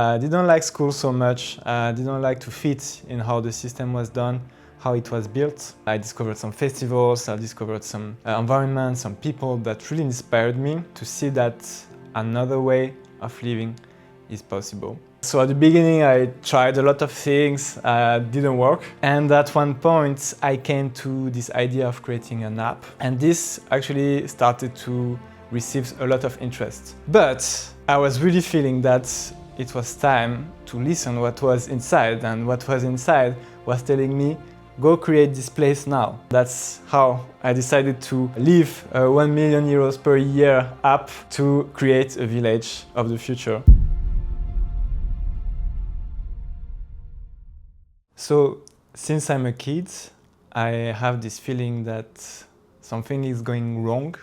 I didn't like school so much. I didn't like to fit in how the system was done, how it was built. I discovered some festivals, I discovered some environments, some people that really inspired me to see that another way of living is possible. So at the beginning I tried a lot of things, didn't work. And at one point I came to this idea of creating an app. And this actually started to receive a lot of interest. But I was really feeling that it was time to listen what was inside, and what was inside was telling me, go create this place now. That's how I decided to leave a 1 million euros per year app to create a village of the future. So, since I'm a kid, I have this feeling that something is going wrong,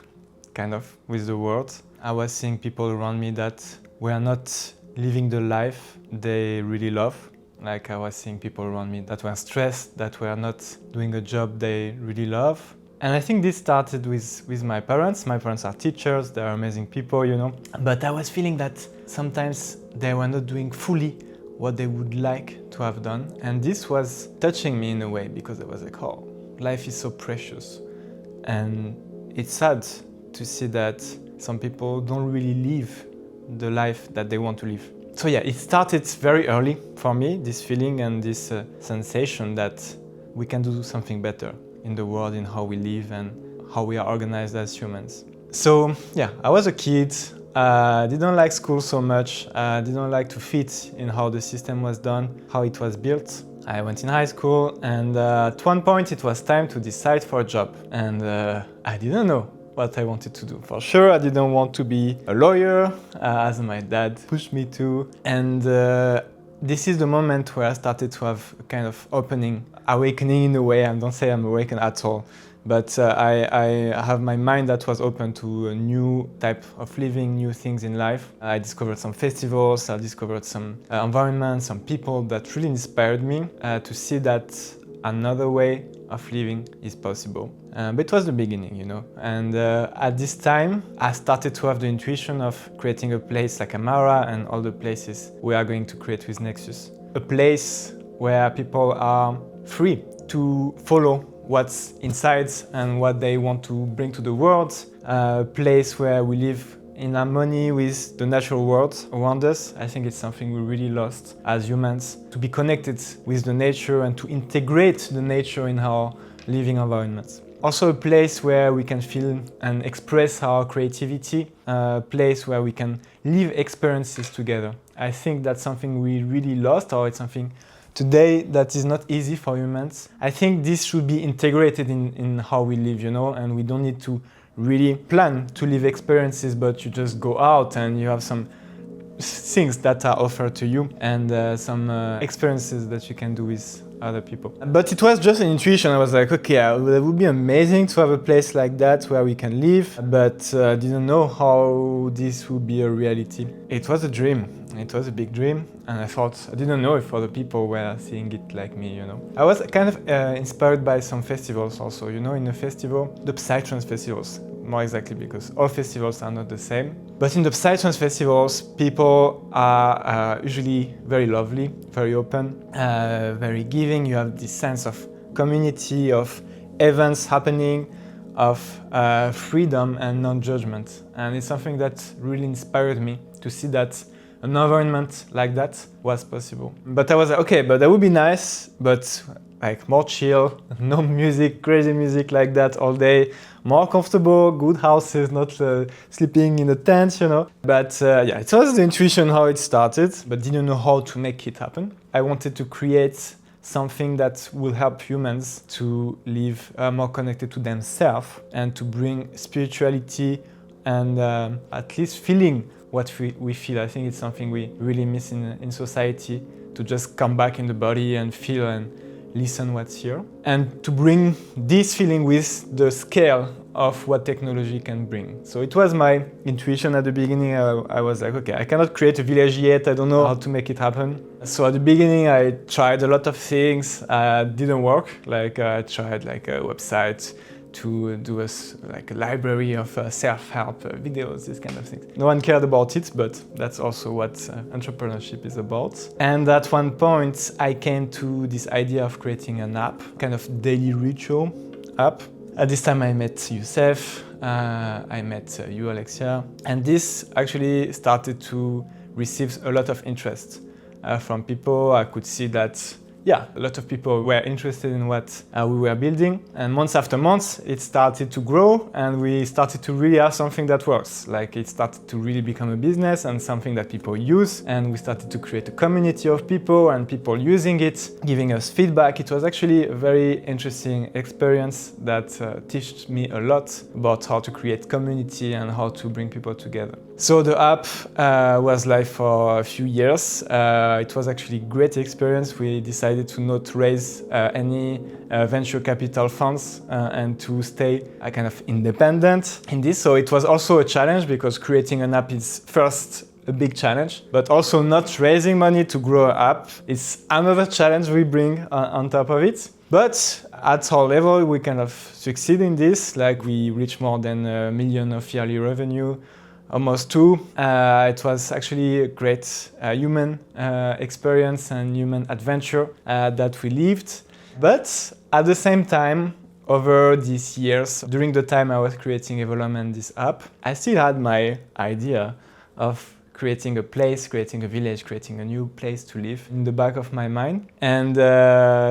kind of, with the world. I was seeing people around me that were not living the life they really love. Like I was seeing people around me that were stressed, that were not doing a job they really love. And I think this started with my parents. My parents are teachers, they are amazing people, you know. But I was feeling that sometimes they were not doing fully what they would like to have done. And this was touching me in a way, because I was like, oh, life is so precious. And it's sad to see that some people don't really live the life that they want to live. So yeah, it started very early for me, this feeling and this sensation that we can do something better in the world, in how we live and how we are organized as humans. So yeah, I was a kid, didn't like school so much, didn't like to fit in how the system was done, how it was built. I went in high school, and at one point it was time to decide for a job. And I didn't know what I wanted to do. For sure, I didn't want to be a lawyer, as my dad pushed me to. And this is the moment where I started to have a kind of awakening in a way. I don't say I'm awakened at all, but I have my mind that was open to a new type of living, new things in life. I discovered some festivals, I discovered some environments, some people that really inspired me to see that another way of living is possible. But it was the beginning, you know. And at this time, I started to have the intuition of creating a place like Amara and all the places we are going to create with Nexus. A place where people are free to follow what's inside and what they want to bring to the world. A place where we live in harmony with the natural world around us. I think it's something we really lost as humans, to be connected with the nature and to integrate the nature in our living environments. Also a place where we can feel and express our creativity, a place where we can live experiences together. I think that's something we really lost, or it's something today that is not easy for humans. I think this should be integrated in how we live, you know, and we don't need to really plan to live experiences, but you just go out and you have some things that are offered to you, and some experiences that you can do with other people. But it was just an intuition. I was like, okay, it would be amazing to have a place like that where we can live, but I didn't know how this would be a reality. It was a dream. It was a big dream, and I didn't know if other people were seeing it like me, you know. I was kind of inspired by some festivals also, you know, in a festival, the Psytrance festivals, more exactly, because all festivals are not the same. But in the Psytrance festivals, people are usually very lovely, very open, very giving. You have this sense of community, of events happening, of freedom and non-judgment. And it's something that really inspired me to see that an environment like that was possible. But I was like, okay, but that would be nice, but like more chill, no music, crazy music like that all day, more comfortable, good houses, not sleeping in a tent, you know. But yeah, it was the intuition how it started, but didn't know how to make it happen. I wanted to create something that will help humans to live more connected to themselves and to bring spirituality and at least feeling what we feel. I think it's something we really miss in society, to just come back in the body and feel and listen what's here. And to bring this feeling with the scale of what technology can bring. So it was my intuition at the beginning. I was like, okay, I cannot create a village yet. I don't know how to make it happen. So at the beginning, I tried a lot of things. Didn't work. Like I tried like a website to do like a library of self-help videos, this kind of things. No one cared about it, but that's also what entrepreneurship is about. And at one point, I came to this idea of creating an app, kind of daily ritual app. At this time, I met Youssef, I met you, Alexia, and this actually started to receive a lot of interest from people. I could see that a lot of people were interested in what we were building. And months after months, it started to grow and we started to really have something that works. Like it started to really become a business and something that people use. And we started to create a community of people and people using it, giving us feedback. It was actually a very interesting experience that taught me a lot about how to create community and how to bring people together. So the app was live for a few years. It was actually a great experience. We decided to not raise any venture capital funds and to stay kind of independent in this. So it was also a challenge because creating an app is first a big challenge, but also not raising money to grow an app is another challenge we bring on top of it. But at our level, we kind of succeed in this. Like we reach more than $1 million of yearly revenue. Almost 2. It was actually a great human experience and human adventure that we lived. But at the same time, over these years, during the time I was creating Evolum and this app, I still had my idea of creating a place, creating a village, creating a new place to live in the back of my mind. And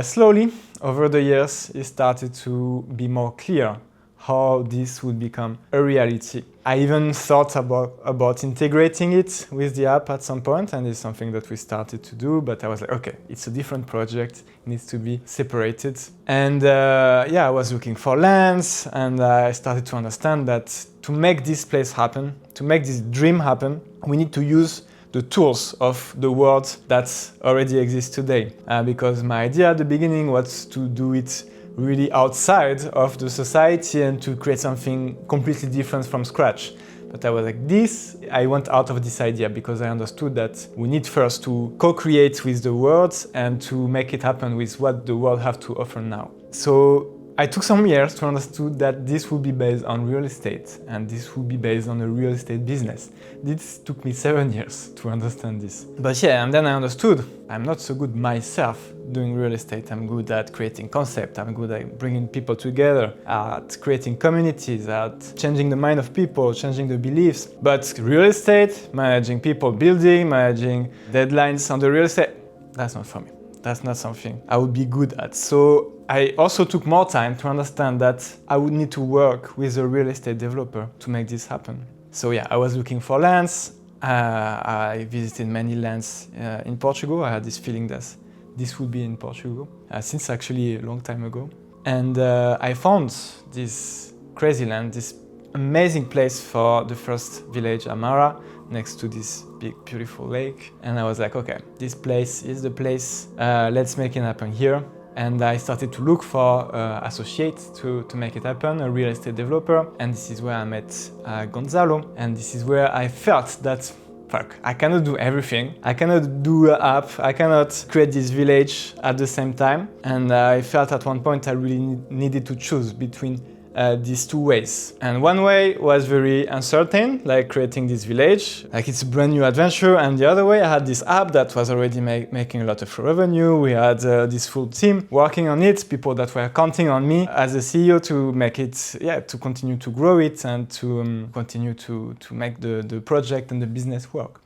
slowly, over the years, it started to be more clear how this would become a reality. I even thought about integrating it with the app at some point, and it's something that we started to do, but I was like, okay, it's a different project, it needs to be separated. And I was looking for lands, and I started to understand that to make this place happen, to make this dream happen, we need to use the tools of the world that already exists today. Because my idea at the beginning was to do it really outside of the society and to create something completely different from scratch. But I was like, I went out of this idea because I understood that we need first to co-create with the world and to make it happen with what the world have to offer now. So I took some years to understand that this would be based on real estate and this would be based on a real estate business. This took me 7 years to understand this. But and then I understood I'm not so good myself doing real estate. I'm good at creating concept. I'm good at bringing people together, at creating communities, at changing the mind of people, changing the beliefs. But real estate, managing people, building, managing deadlines on the real estate, that's not for me. That's not something I would be good at. So I also took more time to understand that I would need to work with a real estate developer to make this happen. So I was looking for lands. I visited many lands in Portugal. I had this feeling that this would be in Portugal since actually a long time ago. And I found this crazy land, this amazing place for the first village, Amara, next to this big, beautiful lake. And I was like, okay, this place is the place. Let's make it happen here. And I started to look for associates to make it happen, a real estate developer. And this is where I met Gonzalo. And this is where I felt that, I cannot do everything. I cannot do an app. I cannot create this village at the same time. And I felt at one point I really needed to choose between these two ways. And one way was very uncertain, like creating this village, like it's a brand new adventure. And the other way, I had this app that was already making a lot of revenue. We had this full team working on it, people that were counting on me as a CEO to make it, to continue to grow it and to continue to make the project and the business work.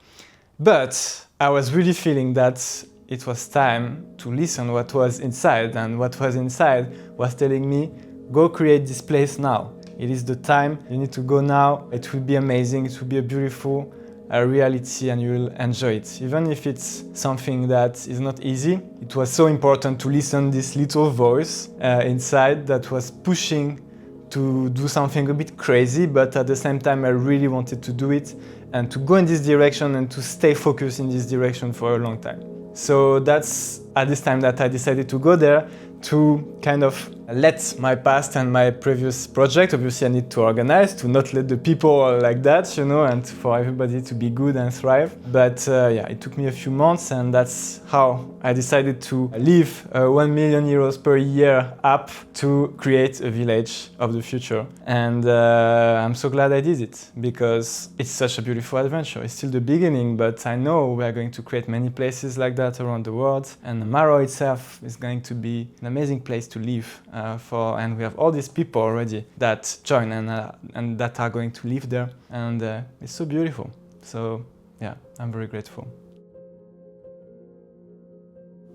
But I was really feeling that it was time to listen what was inside, and what was inside was telling me, go create this place now. It is the time. You need to go now. It will be amazing. It will be a beautiful reality and you will enjoy it. Even if it's something that is not easy, it was so important to listen to this little voice inside that was pushing to do something a bit crazy, but at the same time I really wanted to do it and to go in this direction and to stay focused in this direction for a long time. So that's at this time that I decided to go there to kind of let my past and my previous project, obviously I need to organize, to not let the people like that, you know, and for everybody to be good and thrive. But yeah, it took me a few months, and that's how I decided to leave a 1 million euros per year app to create a village of the future. And I'm so glad I did it, because it's such a beautiful adventure. It's still the beginning, but I know we are going to create many places like that around the world, and Maro itself is going to be an amazing place to live and we have all these people already that join and that are going to live there, and it's so beautiful. So yeah, I'm very grateful.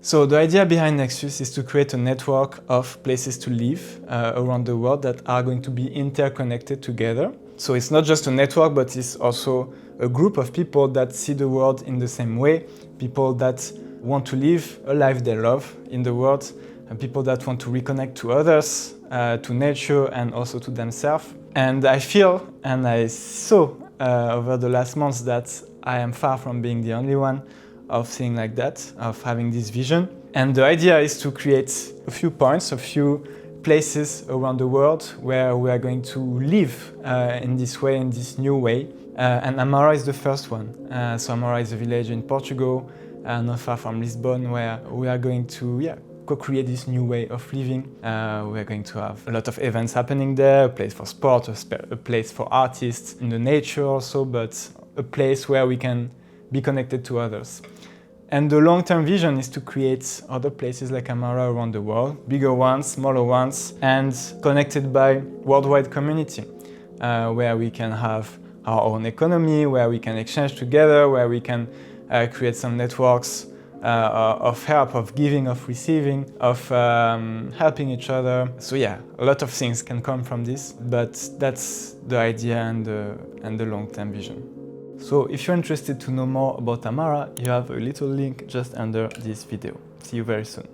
So the idea behind Nexus is to create a network of places to live around the world that are going to be interconnected together. So it's not just a network, but it's also a group of people that see the world in the same way, people that want to live a life they love in the world, and people that want to reconnect to others, to nature, and also to themselves. And I feel, and I saw over the last months, that I am far from being the only one of seeing like that, of having this vision. And the idea is to create a few points, a few places around the world where we are going to live in this way, in this new way. And Amara is the first one. So Amara is a village in Portugal, not far from Lisbon, where we are going to co-create this new way of living. We are going to have a lot of events happening there, a place for sport, a place for artists, in the nature also, but a place where we can be connected to others. And the long-term vision is to create other places like Amara around the world, bigger ones, smaller ones, and connected by worldwide community, where we can have our own economy, where we can exchange together, where we can create some networks of help, of giving, of receiving, of helping each other. So yeah, a lot of things can come from this, but that's the idea and the long-term vision. So if you're interested to know more about Amara, you have a little link just under this video. See you very soon.